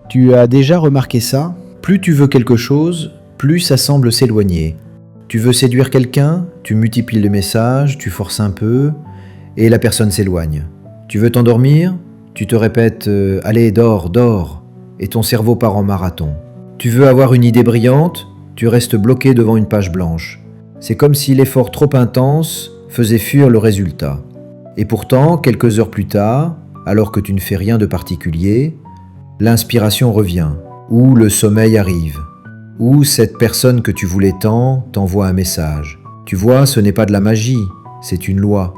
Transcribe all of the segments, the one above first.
Tu as déjà remarqué ça? Plus tu veux quelque chose, plus ça semble s'éloigner. Tu veux séduire quelqu'un, tu multiplies le message, tu forces un peu, et la personne s'éloigne. Tu veux t'endormir, tu te répètes « Allez, dors, dors », et ton cerveau part en marathon. Tu veux avoir une idée brillante, tu restes bloqué devant une page blanche. C'est comme si l'effort trop intense faisait fuir le résultat. Et pourtant, quelques heures plus tard, alors que tu ne fais rien de particulier, l'inspiration revient, ou le sommeil arrive, ou cette personne que tu voulais tant t'envoie un message. Tu vois, ce n'est pas de la magie, c'est une loi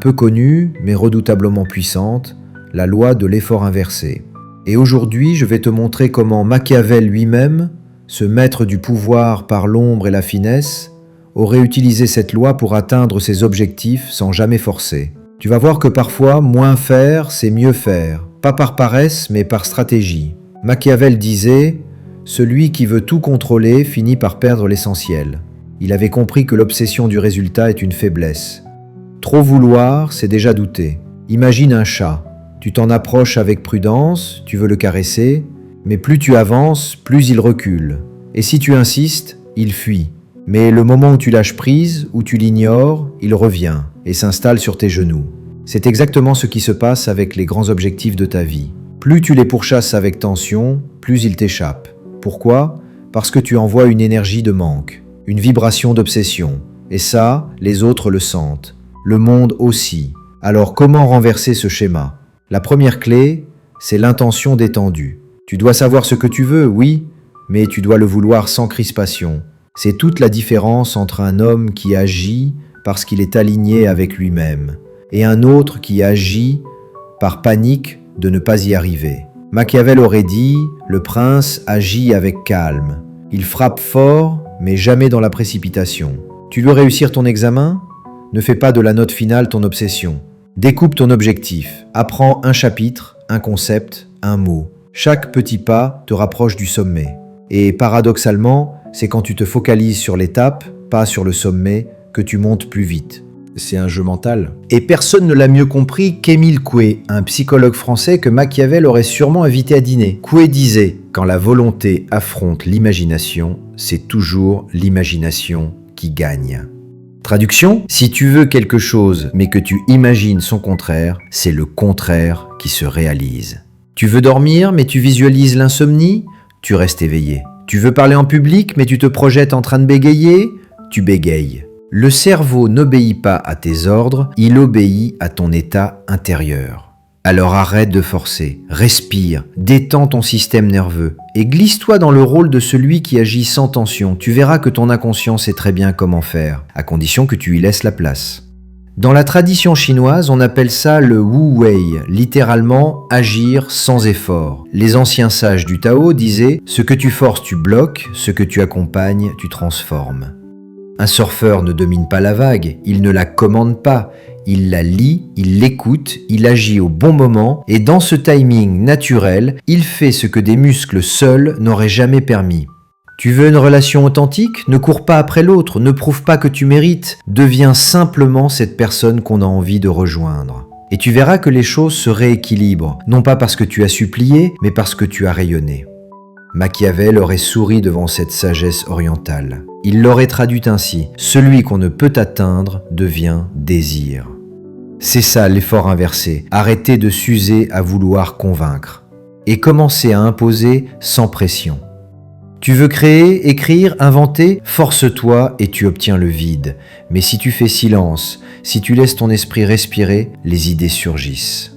peu connue mais redoutablement puissante, la loi de l'effort inversé. Et aujourd'hui, je vais te montrer comment Machiavel lui-même, ce maître du pouvoir par l'ombre et la finesse, aurait utilisé cette loi pour atteindre ses objectifs sans jamais forcer. Tu vas voir que parfois, moins faire, c'est mieux faire, pas par paresse, mais par stratégie. Machiavel disait « Celui qui veut tout contrôler finit par perdre l'essentiel ». Il avait compris que l'obsession du résultat est une faiblesse. Trop vouloir, c'est déjà douter. Imagine un chat. Tu t'en approches avec prudence, tu veux le caresser, mais plus tu avances, plus il recule. Et si tu insistes, il fuit. Mais le moment où tu lâches prise, où tu l'ignores, il revient et s'installe sur tes genoux. C'est exactement ce qui se passe avec les grands objectifs de ta vie. Plus tu les pourchasses avec tension, plus ils t'échappent. Pourquoi? Parce que tu envoies une énergie de manque, une vibration d'obsession. Et ça, les autres le sentent. Le monde aussi. Alors comment renverser ce schéma? La première clé, c'est l'intention détendue. Tu dois savoir ce que tu veux, oui, mais tu dois le vouloir sans crispation. C'est toute la différence entre un homme qui agit parce qu'il est aligné avec lui-même et un autre qui agit par panique de ne pas y arriver. Machiavel aurait dit « Le prince agit avec calme. Il frappe fort, mais jamais dans la précipitation. » Tu veux réussir ton examen? Ne fais pas de la note finale ton obsession. Découpe ton objectif. Apprends un chapitre, un concept, un mot. Chaque petit pas te rapproche du sommet. Et paradoxalement, c'est quand tu te focalises sur l'étape, pas sur le sommet, que tu montes plus vite. C'est un jeu mental. Et personne ne l'a mieux compris qu'Émile Coué, un psychologue français que Machiavel aurait sûrement invité à dîner. Coué disait « Quand la volonté affronte l'imagination, c'est toujours l'imagination qui gagne ». Traduction, si tu veux quelque chose mais que tu imagines son contraire, c'est le contraire qui se réalise. Tu veux dormir mais tu visualises l'insomnie, tu restes éveillé. Tu veux parler en public mais tu te projettes en train de bégayer, tu bégayes. Le cerveau n'obéit pas à tes ordres, il obéit à ton état intérieur. Alors arrête de forcer, respire, détends ton système nerveux et glisse-toi dans le rôle de celui qui agit sans tension. Tu verras que ton inconscient sait très bien comment faire, à condition que tu y laisses la place. Dans la tradition chinoise, on appelle ça le Wu Wei, littéralement agir sans effort. Les anciens sages du Tao disaient « Ce que tu forces, tu bloques, ce que tu accompagnes, tu transformes ». Un surfeur ne domine pas la vague, il ne la commande pas, il la lit, il l'écoute, il agit au bon moment et dans ce timing naturel, il fait ce que des muscles seuls n'auraient jamais permis. Tu veux une relation authentique? Ne cours pas après l'autre, ne prouve pas que tu mérites, deviens simplement cette personne qu'on a envie de rejoindre. Et tu verras que les choses se rééquilibrent, non pas parce que tu as supplié, mais parce que tu as rayonné. Machiavel aurait souri devant cette sagesse orientale. Il l'aurait traduite ainsi « Celui qu'on ne peut atteindre devient désir ». C'est ça l'effort inversé, arrêter de s'user à vouloir convaincre et commencer à imposer sans pression. Tu veux créer, écrire, inventer, force-toi et tu obtiens le vide. Mais si tu fais silence, si tu laisses ton esprit respirer, les idées surgissent.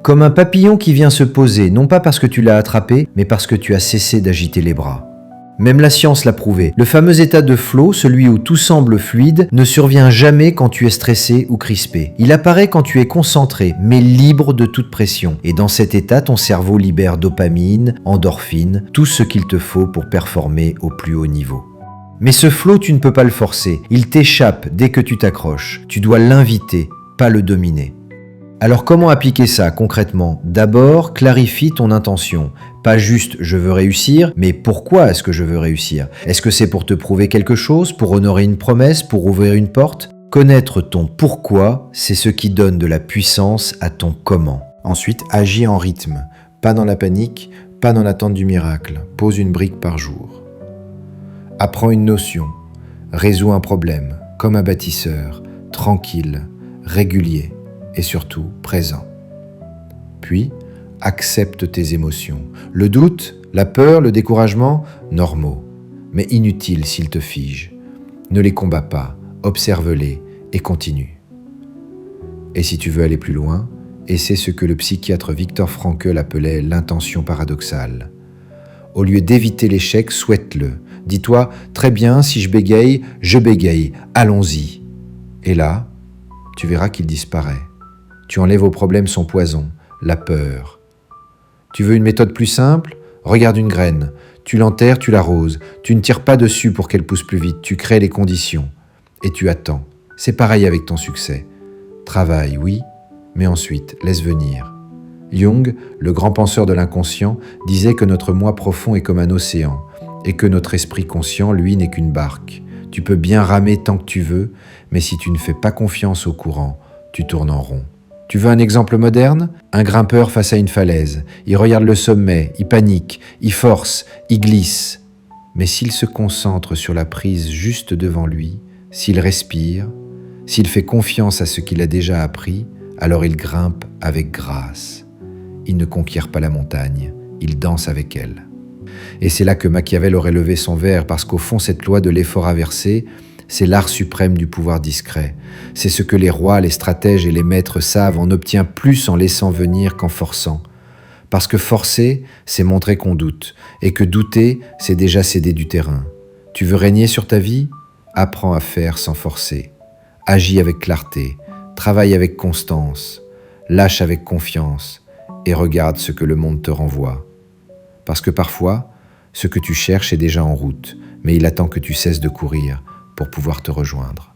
Comme un papillon qui vient se poser, non pas parce que tu l'as attrapé, mais parce que tu as cessé d'agiter les bras. Même la science l'a prouvé. Le fameux état de flow, celui où tout semble fluide, ne survient jamais quand tu es stressé ou crispé. Il apparaît quand tu es concentré, mais libre de toute pression. Et dans cet état, ton cerveau libère dopamine, endorphine, tout ce qu'il te faut pour performer au plus haut niveau. Mais ce flow, tu ne peux pas le forcer. Il t'échappe dès que tu t'accroches. Tu dois l'inviter, pas le dominer. Alors comment appliquer ça concrètement? D'abord, clarifie ton intention. Pas juste « je veux réussir », mais pourquoi est-ce que je veux réussir? Est-ce que c'est pour te prouver quelque chose, pour honorer une promesse, pour ouvrir une porte? Connaître ton pourquoi, c'est ce qui donne de la puissance à ton comment. Ensuite, agis en rythme, pas dans la panique, pas d'en attendre du miracle, pose une brique par jour. Apprends une notion, résous un problème, comme un bâtisseur, tranquille, régulier et surtout présent. Puis, accepte tes émotions. Le doute, la peur, le découragement, normaux, mais inutiles s'ils te figent. Ne les combats pas, observe-les et continue. Et si tu veux aller plus loin, essaie ce que le psychiatre Viktor Frankl appelait l'intention paradoxale. Au lieu d'éviter l'échec, souhaite-le. Dis-toi, très bien, si je bégaye, allons-y. Et là, tu verras qu'il disparaît. Tu enlèves au problème son poison, la peur. Tu veux une méthode plus simple ? Regarde une graine. Tu l'enterres, tu l'arroses. Tu ne tires pas dessus pour qu'elle pousse plus vite. Tu crées les conditions. Et tu attends. C'est pareil avec ton succès. Travaille, oui, mais ensuite, laisse venir. Jung, le grand penseur de l'inconscient, disait que notre moi profond est comme un océan et que notre esprit conscient, lui, n'est qu'une barque. Tu peux bien ramer tant que tu veux, mais si tu ne fais pas confiance au courant, tu tournes en rond. Tu veux un exemple moderne ? Un grimpeur face à une falaise. Il regarde le sommet, il panique, il force, il glisse. Mais s'il se concentre sur la prise juste devant lui, s'il respire, s'il fait confiance à ce qu'il a déjà appris, alors il grimpe avec grâce. Il ne conquiert pas la montagne, il danse avec elle. Et c'est là que Machiavel aurait levé son verre, parce qu'au fond, cette loi de l'effort inversé, c'est l'art suprême du pouvoir discret. C'est ce que les rois, les stratèges et les maîtres savent. On obtient plus en laissant venir qu'en forçant. Parce que forcer, c'est montrer qu'on doute. Et que douter, c'est déjà céder du terrain. Tu veux régner sur ta vie ? Apprends à faire sans forcer. Agis avec clarté. Travaille avec constance. Lâche avec confiance. Et regarde ce que le monde te renvoie. Parce que parfois, ce que tu cherches est déjà en route, mais il attend que tu cesses de courir pour pouvoir te rejoindre.